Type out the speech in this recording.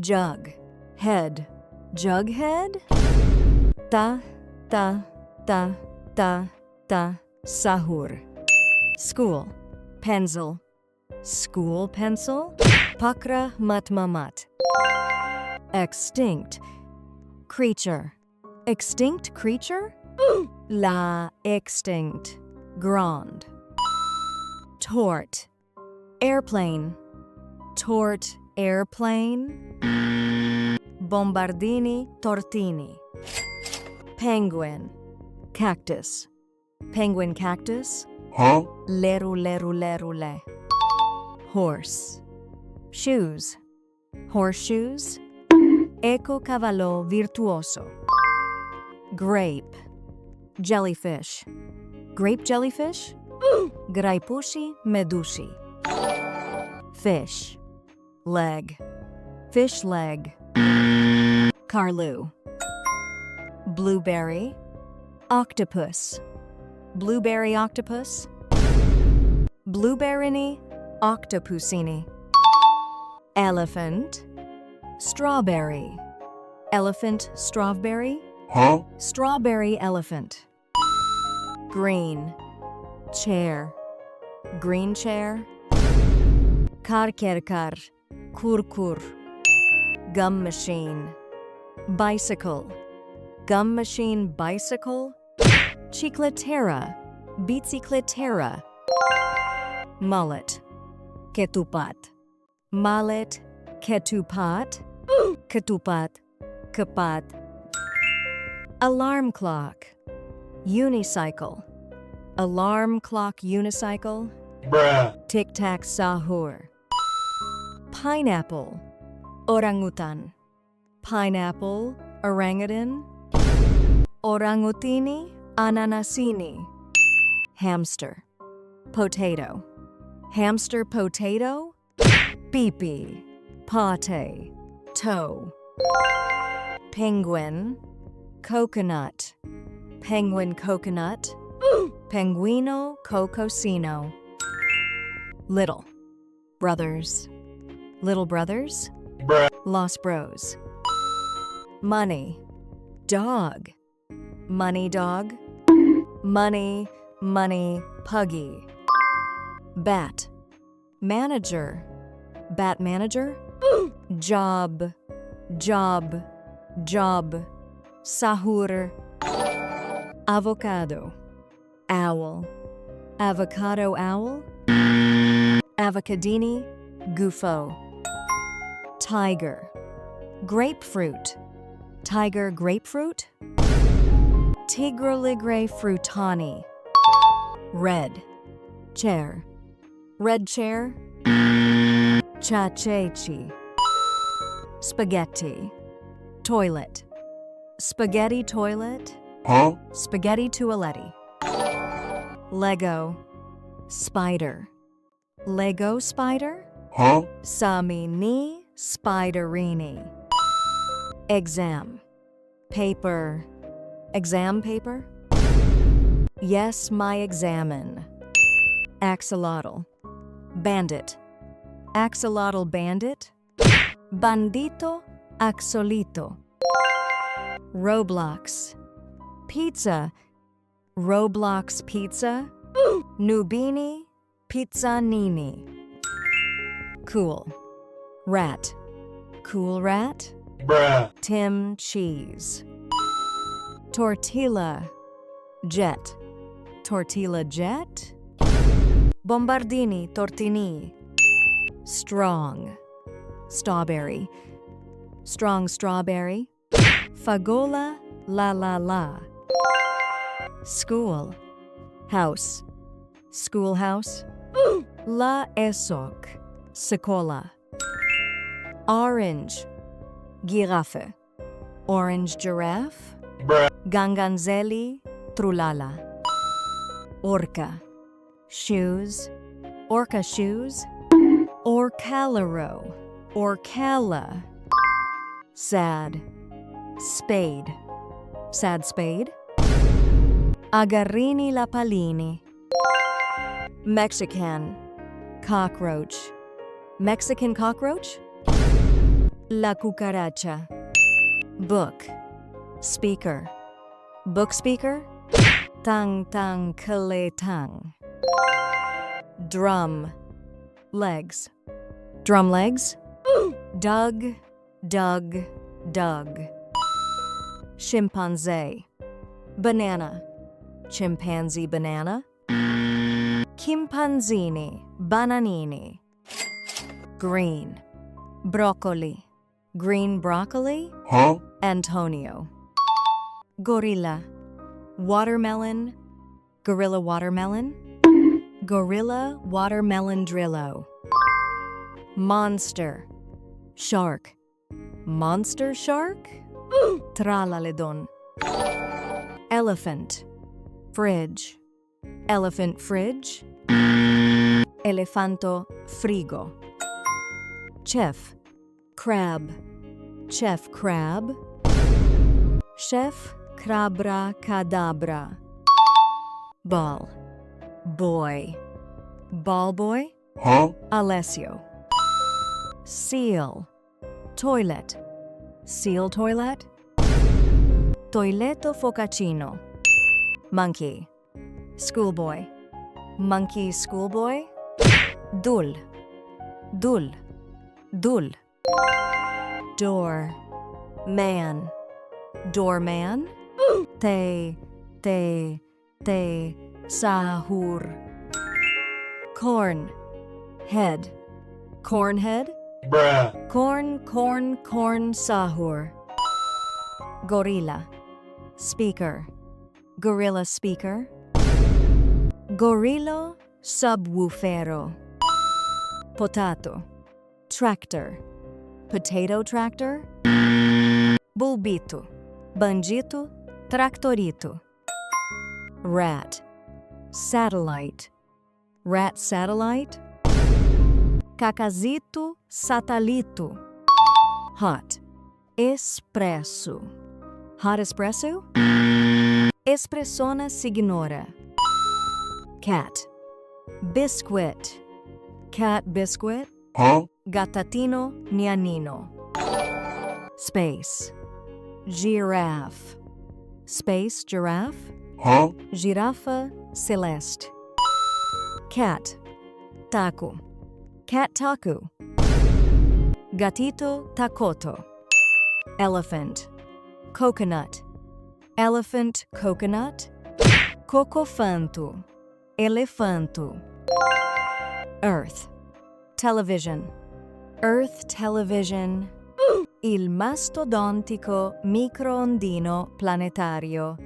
Jug. Head. Jughead? Ta, ta, ta, ta, ta, sahur. School. Pencil. School pencil? Pakra matmamat. Extinct. Creature. Extinct creature? La extinct. Grand. Tort. Airplane. Tort airplane. Bombardini tortini. Penguin. Cactus. Penguin cactus. Huh? Leru leru leru le. Horse. Shoes. Horseshoes. Eco cavallo virtuoso. Grape. Jellyfish. Grape jellyfish? Graipushi medushi. Fish. Leg. Fish leg. Carlu. Blueberry. Octopus. Blueberry octopus. Blueberryni octopusini. Elephant. Strawberry. Elephant strawberry. Huh? Strawberry elephant. Green. Chair. Green chair. Karkerkar. Kurkur. Gum machine. Bicycle. Gum machine bicycle. Chicletera. Bicicletera. Mullet. Ketupat. Mallet. Ketupat. Ketupat. Kepat. Alarm clock. Unicycle. Alarm clock unicycle. Bruh. Tic-tac sahur. Pineapple. Orangutan. Pineapple. Orangutan. Orangutini. Ananasini. Hamster. Potato. Hamster potato. Pee-pee. Pate. Toe. Penguin. Coconut. Penguin coconut. Penguino cocosino. Little. Brothers. Little brothers. Bruh. Los bros. Money. Dog. Money dog. Money. Money puggy. Bat. Manager. Bat manager. Job. Job. Job. Sahur. Avocado. Owl. Avocado owl. Avocadini. Gufo. Tiger. Grapefruit. Tiger grapefruit. Tigroligre frutani. Red. Chair. Red chair. Chachechi. Spaghetti. Toilet. Spaghetti toilet. Huh? Spaghetti toaletti. Lego. Spider. Lego spider. Huh? Samini spiderini. Exam. Paper. Exam paper. Yes, my examine. Axolotl. Bandit. Axolotl bandit. Bandito axolito. Roblox. Pizza. Roblox pizza. Nubini pizzanini. Cool. Rat. Cool rat. Bruh. Tim cheese. Tortilla. Jet. Tortilla jet. Bombardini tortini. Strong. Strawberry. Strong strawberry. Fagola la la la. School. House. Schoolhouse. La esok. Sekola. Orange. Giraffe. Orange giraffe. Bruh. Ganganzeli trulala. Orca. Shoes. Orca shoes. Orcalero. Orcala. Sad. Spade. Sad spade. Agarrini la palini. Mexican. Cockroach. Mexican cockroach. La cucaracha. Book. Speaker. Book speaker. Tang tang kale tang. Drum. Legs. Drum legs. Dug, dug, dug. Chimpanzee. Banana. Chimpanzee banana. Chimpanzini. Bananini. Green. Broccoli. Green broccoli. Huh? Antonio. Gorilla. Watermelon. Gorilla watermelon. Gorilla watermelon drillo. Monster. Shark. Monster shark. Tralaledon. Elephant. Fridge. Elephant fridge. Elefanto frigo. Chef. Crab. Chef crab. Chef crabra cadabra. Ball. Boy. Ball boy. Huh? Alessio. Seal. Toilet. Seal toilet. Toiletto focaccino. Monkey. Schoolboy. Monkey schoolboy. Dul. Dul. Dul. Door. Man. Doorman. Te. Sahur. Corn. Head. Corn head. Bruh. Corn sahur. Gorilla. Speaker. Gorilla speaker. Gorillo subwoofero. Potato. Tractor. Potato tractor. Bulbito. Banjito. Tractorito. Rat. Satellite. Rat satellite. Cacazito satalito. Hot. Espresso. Hot espresso? Espressona signora. Cat. Biscuit. Cat biscuit. Huh? Gattatino nianino. Space. Giraffe. Space giraffe. Huh? Girafa celeste. Cat. Taco. Cat taco. Gatito tacoto. Elephant. Coconut. Elephant coconut. Cocofanto. Elefanto. Earth. Television. Earth television. Il mastodontico microondino planetario